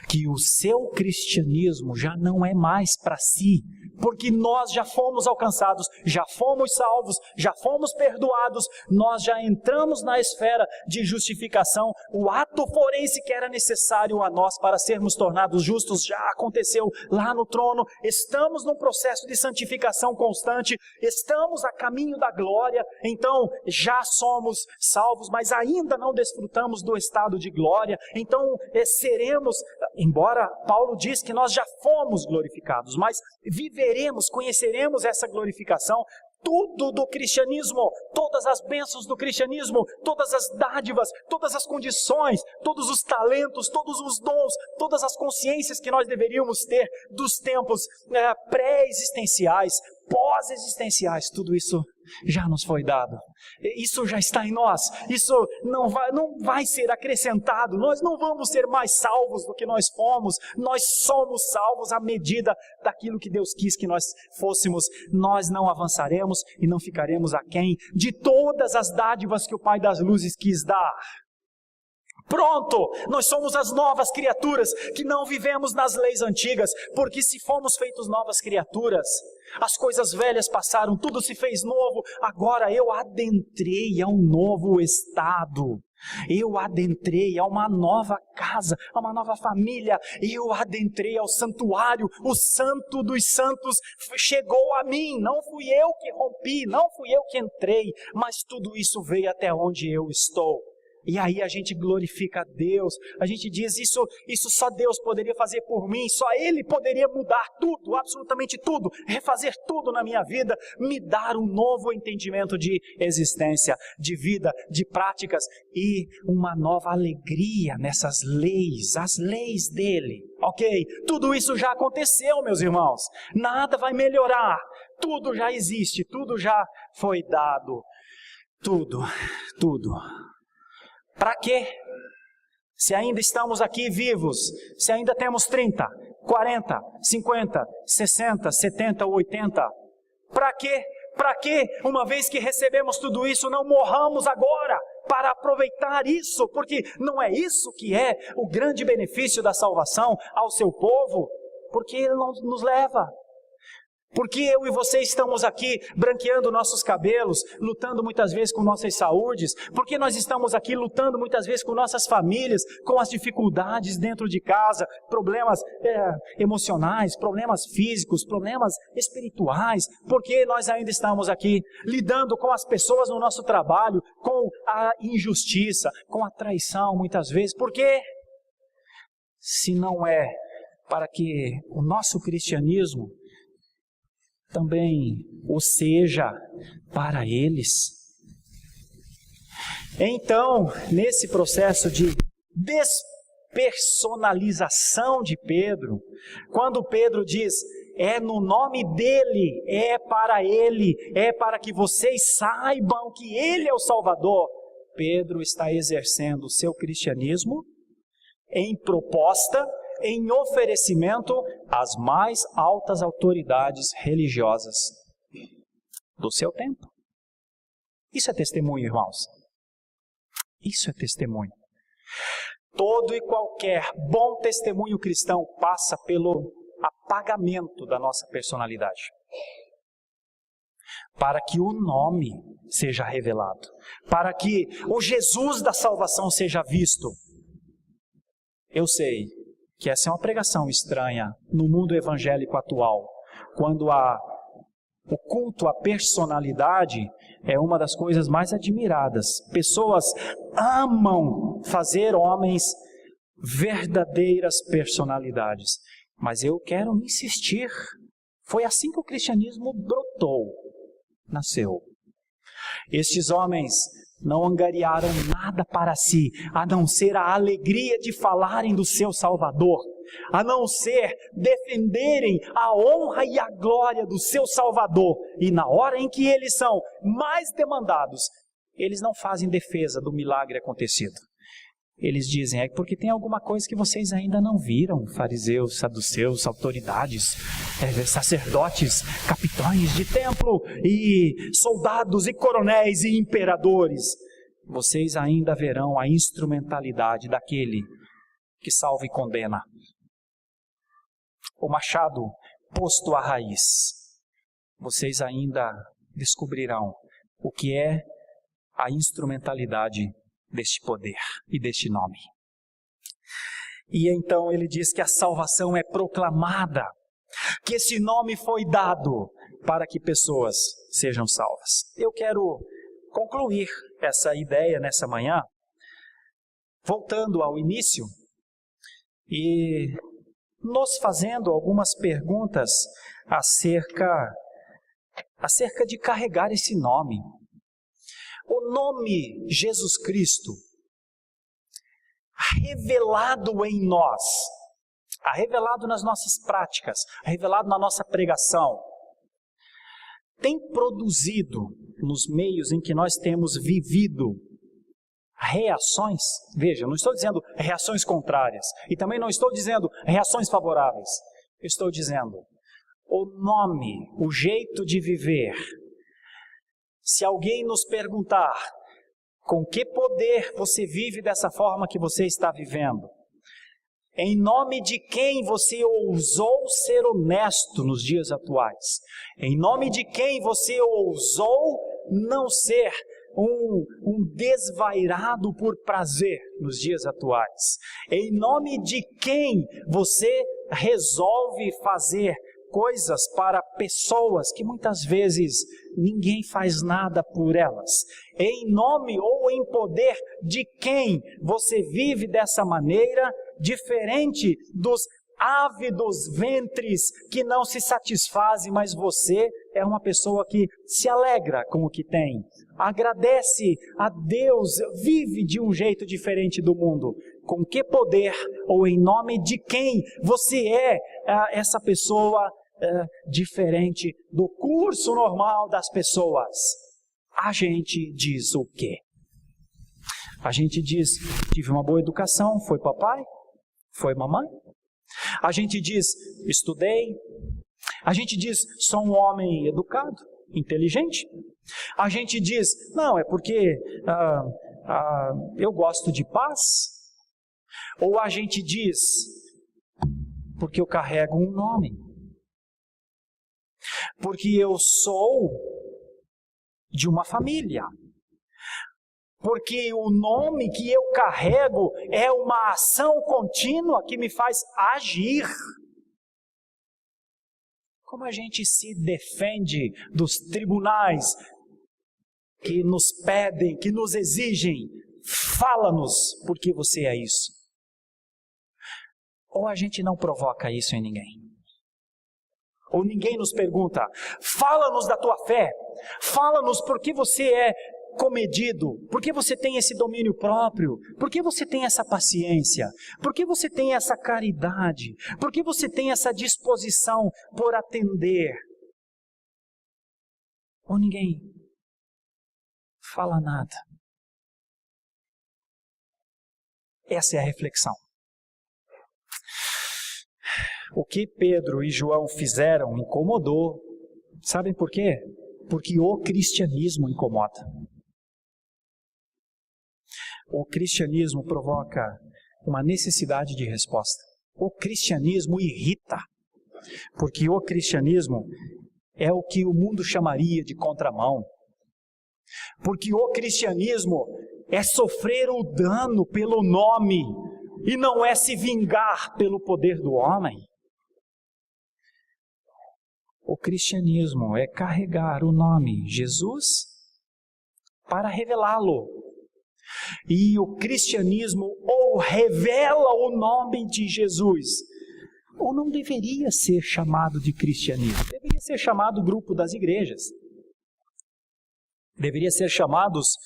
Que o seu cristianismo já não é mais para si, porque nós já fomos alcançados, já fomos salvos, já fomos perdoados, nós já entramos na esfera de justificação. O ato forense que era necessário a nós para sermos tornados justos já aconteceu lá no trono. Estamos num processo de santificação constante, estamos a caminho da glória, então já somos salvos, mas ainda não desfrutamos do estado de glória. Então seremos, embora Paulo diz que nós já fomos glorificados, mas viveremos, conheceremos essa glorificação. Tudo do cristianismo, todas as bênçãos do cristianismo, todas as dádivas, todas as condições, todos os talentos, todos os dons, todas as consciências que nós deveríamos ter dos tempos pré-existenciais, pós-existenciais, tudo isso já nos foi dado. Isso já está em nós. Isso não vai ser acrescentado. Nós não vamos ser mais salvos do que nós fomos. Nós somos salvos à medida daquilo que Deus quis que nós fôssemos. Nós não avançaremos e não ficaremos aquém de todas as dádivas que o Pai das Luzes quis dar. Pronto, nós somos as novas criaturas que não vivemos nas leis antigas, porque se fomos feitos novas criaturas, as coisas velhas passaram, tudo se fez novo, agora eu adentrei a um novo estado. Eu adentrei a uma nova casa, a uma nova família. Eu adentrei ao santuário. O santo dos santos chegou a mim. Não fui eu que rompi, não fui eu que entrei, mas tudo isso veio até onde eu estou. E aí a gente glorifica a Deus, a gente diz, isso só Deus poderia fazer por mim, só Ele poderia mudar tudo, absolutamente tudo, refazer tudo na minha vida, me dar um novo entendimento de existência, de vida, de práticas e uma nova alegria nessas leis, as leis dEle. Ok? Tudo isso já aconteceu, meus irmãos, nada vai melhorar, tudo já existe, tudo já foi dado, tudo. Para quê? Se ainda estamos aqui vivos, se ainda temos 30, 40, 50, 60, 70 ou 80, para quê? Para que, uma vez que recebemos tudo isso, não morramos agora para aproveitar isso? Porque não é isso que é o grande benefício da salvação ao seu povo? Porque Ele não nos leva. Porque eu e você estamos aqui branqueando nossos cabelos, lutando muitas vezes com nossas saúdes, porque nós estamos aqui lutando muitas vezes com nossas famílias, com as dificuldades dentro de casa, problemas emocionais, problemas físicos, problemas espirituais, porque nós ainda estamos aqui lidando com as pessoas no nosso trabalho, com a injustiça, com a traição muitas vezes, porque se não é para que o nosso cristianismo também o seja para eles. Então, nesse processo de despersonalização de Pedro, quando Pedro diz, é no nome dele, é para ele, é para que vocês saibam que ele é o Salvador, Pedro está exercendo o seu cristianismo em proposta, em oferecimento às mais altas autoridades religiosas do seu tempo. Isso é testemunho, irmãos. Isso é testemunho. Todo e qualquer bom testemunho cristão passa pelo apagamento da nossa personalidade, para que o nome seja revelado, para que o Jesus da salvação seja visto. Eu sei que essa é uma pregação estranha no mundo evangélico atual, quando o culto à personalidade é uma das coisas mais admiradas. Pessoas amam fazer homens verdadeiras personalidades, mas eu quero insistir, foi assim que o cristianismo brotou, nasceu. Estes homens não angariaram nada para si, a não ser a alegria de falarem do seu Salvador, a não ser defenderem a honra e a glória do seu Salvador. E na hora em que eles são mais demandados, eles não fazem defesa do milagre acontecido. Eles dizem, é porque tem alguma coisa que vocês ainda não viram, fariseus, saduceus, autoridades, sacerdotes, capitães de templo, e soldados, e coronéis, e imperadores. Vocês ainda verão a instrumentalidade daquele que salva e condena. O machado posto à raiz. Vocês ainda descobrirão o que é a instrumentalidade deste poder e deste nome. E então ele diz que a salvação é proclamada, que esse nome foi dado para que pessoas sejam salvas. Eu quero concluir essa ideia nessa manhã, voltando ao início e nos fazendo algumas perguntas acerca de carregar esse nome. O nome Jesus Cristo, revelado em nós, revelado nas nossas práticas, revelado na nossa pregação, tem produzido nos meios em que nós temos vivido reações. Veja, não estou dizendo reações contrárias e também não estou dizendo reações favoráveis. Eu estou dizendo o nome, o jeito de viver. Se alguém nos perguntar com que poder você vive dessa forma que você está vivendo, em nome de quem você ousou ser honesto nos dias atuais, em nome de quem você ousou não ser um desvairado por prazer nos dias atuais? Em nome de quem você resolve fazer coisas para pessoas que muitas vezes ninguém faz nada por elas? Em nome ou em poder de quem você vive dessa maneira, diferente dos ávidos ventres que não se satisfazem, mas você é uma pessoa que se alegra com o que tem, agradece a Deus, vive de um jeito diferente do mundo? Com que poder ou em nome de quem você é essa pessoa diferente do curso normal das pessoas? A gente diz o quê? A gente diz: tive uma boa educação, foi papai, foi mamãe. A gente diz: estudei. A gente diz: sou um homem educado, inteligente. A gente diz: não, é porque eu gosto de paz. Ou a gente diz: porque eu carrego um nome. Porque eu sou de uma família. Porque o nome que eu carrego é uma ação contínua que me faz agir. Como a gente se defende dos tribunais que nos pedem, que nos exigem: fala-nos porque você é isso. Ou a gente não provoca isso em ninguém. Ou ninguém nos pergunta: fala-nos da tua fé, fala-nos por que você é comedido, por que você tem esse domínio próprio, por que você tem essa paciência, por que você tem essa caridade, por que você tem essa disposição por atender. Ou ninguém fala nada. Essa é a reflexão. O que Pedro e João fizeram incomodou. Sabem por quê? Porque o cristianismo incomoda. O cristianismo provoca uma necessidade de resposta. O cristianismo irrita. Porque o cristianismo é o que o mundo chamaria de contramão. Porque o cristianismo é sofrer o dano pelo nome e não é se vingar pelo poder do homem. O cristianismo é carregar o nome Jesus para revelá-lo. E o cristianismo ou revela o nome de Jesus, ou não deveria ser chamado de cristianismo. Deveria ser chamado grupo das igrejas. Deveria ser chamados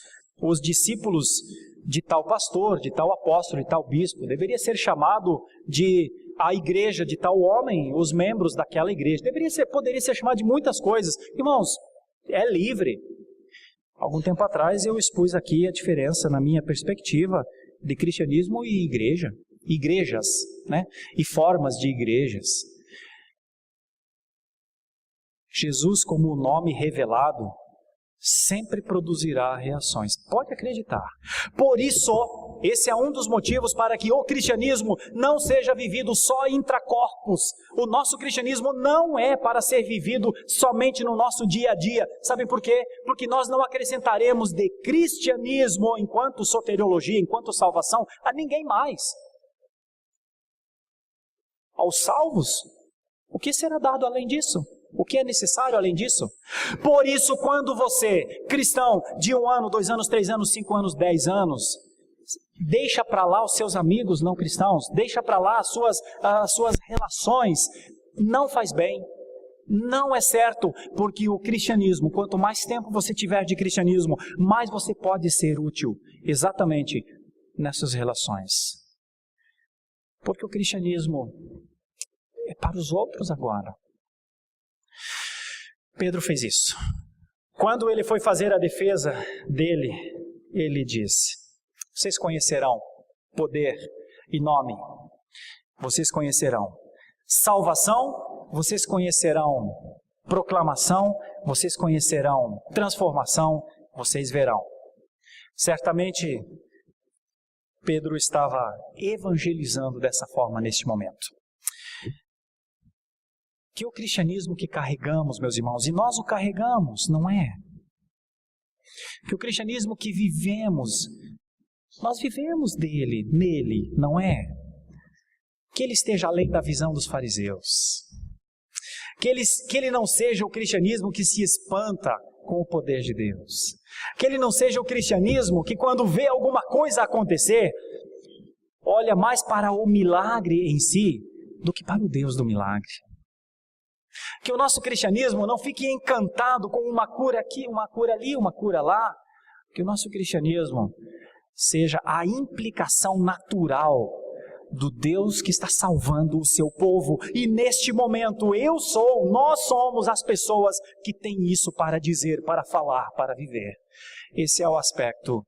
os discípulos de tal pastor, de tal apóstolo, de tal bispo. Deveria ser chamado de a igreja de tal homem, os membros daquela igreja. Poderia ser chamado de muitas coisas. Irmãos, é livre. Algum tempo atrás eu expus aqui a diferença, na minha perspectiva, de cristianismo e igreja. Igrejas, né? E formas de igrejas. Jesus, como o nome revelado, sempre produzirá reações. Pode acreditar. Por isso, esse é um dos motivos para que o cristianismo não seja vivido só intracorpus. O nosso cristianismo não é para ser vivido somente no nosso dia a dia. Sabem por quê? Porque nós não acrescentaremos de cristianismo, enquanto soteriologia, enquanto salvação, a ninguém mais. Aos salvos, o que será dado além disso? O que é necessário além disso? Por isso, quando você, cristão, de 1 ano, 2 anos, 3 anos, 5 anos, 10 anos, deixa para lá os seus amigos não cristãos, deixa para lá as suas relações, não faz bem, não é certo, porque o cristianismo, quanto mais tempo você tiver de cristianismo, mais você pode ser útil, exatamente nessas relações. Porque o cristianismo é para os outros agora. Pedro fez isso. Quando ele foi fazer a defesa dele, ele disse: vocês conhecerão poder e nome, vocês conhecerão salvação, vocês conhecerão proclamação, vocês conhecerão transformação, vocês verão. Certamente, Pedro estava evangelizando dessa forma neste momento. Que o cristianismo que carregamos, meus irmãos, e nós o carregamos, não é? Que o cristianismo que vivemos, nós vivemos nele, não é? Que ele esteja além da visão dos fariseus. Que ele não seja o cristianismo que se espanta com o poder de Deus. Que ele não seja o cristianismo que, quando vê alguma coisa acontecer, olha mais para o milagre em si do que para o Deus do milagre. Que o nosso cristianismo não fique encantado com uma cura aqui, uma cura ali, uma cura lá. Que o nosso cristianismo seja a implicação natural do Deus que está salvando o seu povo. E neste momento nós somos as pessoas que têm isso para dizer, para falar, para viver. Esse é o aspecto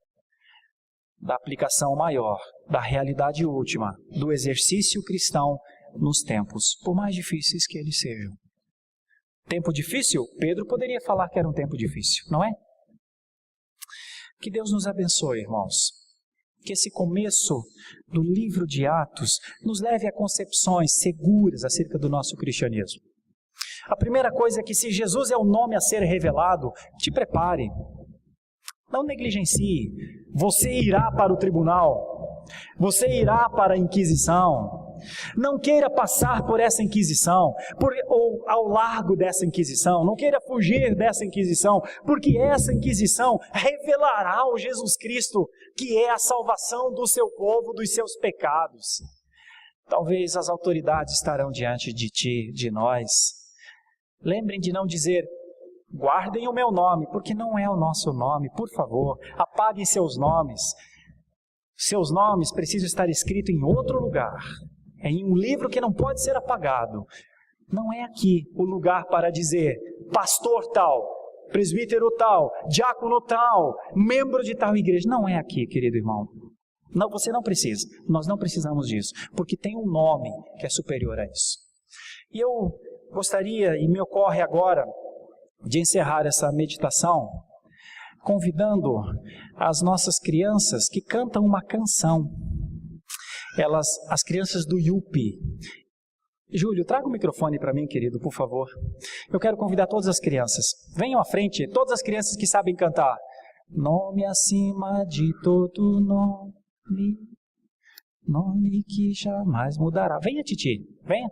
da aplicação maior, da realidade última, do exercício cristão nos tempos, por mais difíceis que eles sejam. Tempo difícil? Pedro poderia falar que era um tempo difícil, não é? Que Deus nos abençoe, irmãos. Que esse começo do livro de Atos nos leve a concepções seguras acerca do nosso cristianismo. A primeira coisa é que, se Jesus é o nome a ser revelado, te prepare. Não negligencie. Você irá para o tribunal. Você irá para a Inquisição. Não queira passar por essa Inquisição, ou ao largo dessa Inquisição. Não queira fugir dessa Inquisição, porque essa Inquisição revelará o Jesus Cristo, que é a salvação do seu povo, dos seus pecados. Talvez as autoridades estarão diante de ti, de nós. Lembrem de não dizer: guardem o meu nome, porque não é o nosso nome, por favor. Apaguem seus nomes. Seus nomes precisam estar escritos em outro lugar. É em um livro que não pode ser apagado. Não é aqui o lugar para dizer pastor tal, presbítero tal, diácono tal, membro de tal igreja. Não é aqui, querido irmão. Não, você não precisa. Nós não precisamos disso, porque tem um nome que é superior a isso. E eu gostaria, e me ocorre agora, de encerrar essa meditação convidando as nossas crianças que cantam uma canção. As crianças do IUP. Júlio, traga o microfone para mim, querido, por favor. Eu quero convidar todas as crianças. Venham à frente, todas as crianças que sabem cantar. Nome acima de todo nome, nome que jamais mudará. Venha, Titi, venha.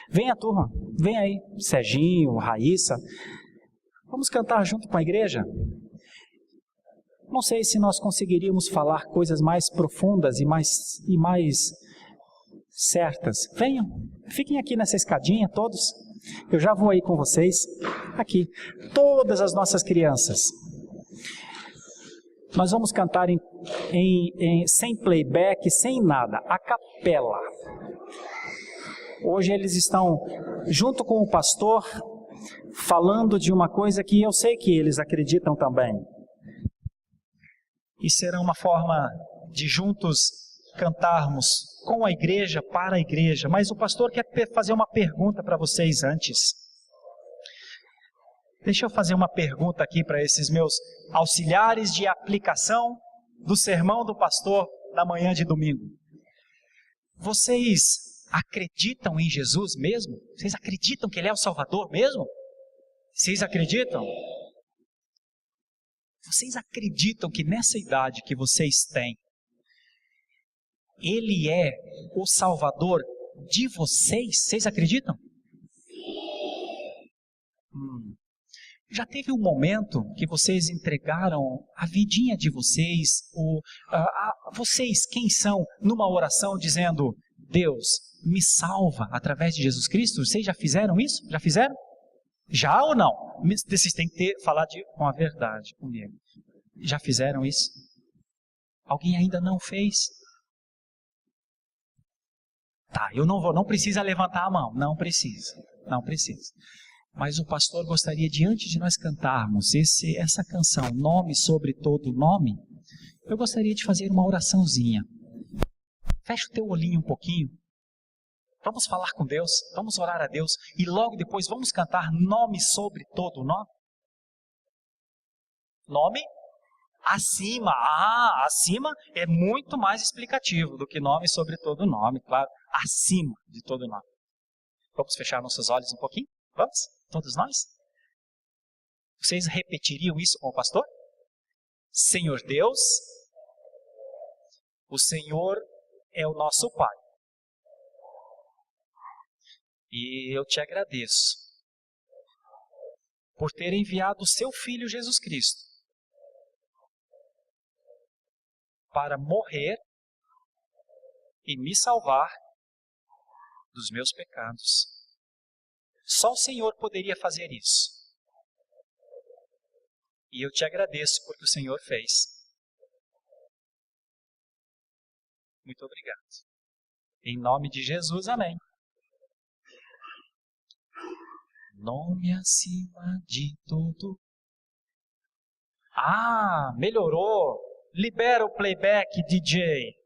Venha, turma. Venha aí, Serginho, Raíssa. Vamos cantar junto com a igreja? Não sei se nós conseguiríamos falar coisas mais profundas e mais certas. Venham, fiquem aqui nessa escadinha todos. Eu já vou aí com vocês. Aqui, todas as nossas crianças. Nós vamos cantar sem playback, sem nada, a capela. Hoje eles estão junto com o pastor falando de uma coisa que eu sei que eles acreditam também. E será uma forma de juntos cantarmos com a igreja, para a igreja. Mas o pastor quer fazer uma pergunta para vocês antes. Deixa eu fazer uma pergunta aqui para esses meus auxiliares de aplicação do sermão do pastor da manhã de domingo. Vocês acreditam em Jesus mesmo? Vocês acreditam que Ele é o Salvador mesmo? Vocês acreditam? Vocês acreditam que nessa idade que vocês têm, Ele é o Salvador de vocês? Vocês acreditam? Já teve um momento que vocês entregaram a vidinha de vocês, vocês, quem são, numa oração dizendo: Deus, me salva através de Jesus Cristo? Vocês já fizeram isso? Já fizeram? Já ou não? Vocês têm que falar com a verdade comigo. Já fizeram isso? Alguém ainda não fez? Tá, eu não vou, não precisa levantar a mão. Não precisa. Mas o pastor gostaria, diante de nós cantarmos essa canção, Nome sobre todo nome, eu gostaria de fazer uma oraçãozinha. Fecha o teu olhinho um pouquinho. Vamos falar com Deus, vamos orar a Deus e logo depois vamos cantar Nome sobre todo nome. Nome acima. Acima é muito mais explicativo do que nome sobre todo nome, claro. Acima de todo nome. Vamos fechar nossos olhos um pouquinho? Vamos? Todos nós? Vocês repetiriam isso com o pastor? Senhor Deus, o Senhor é o nosso Pai. E eu te agradeço por ter enviado o seu Filho Jesus Cristo para morrer e me salvar dos meus pecados. Só o Senhor poderia fazer isso. E eu te agradeço porque o Senhor fez. Muito obrigado. Em nome de Jesus, amém. Nome acima de tudo. Ah, melhorou. Libera o playback, DJ.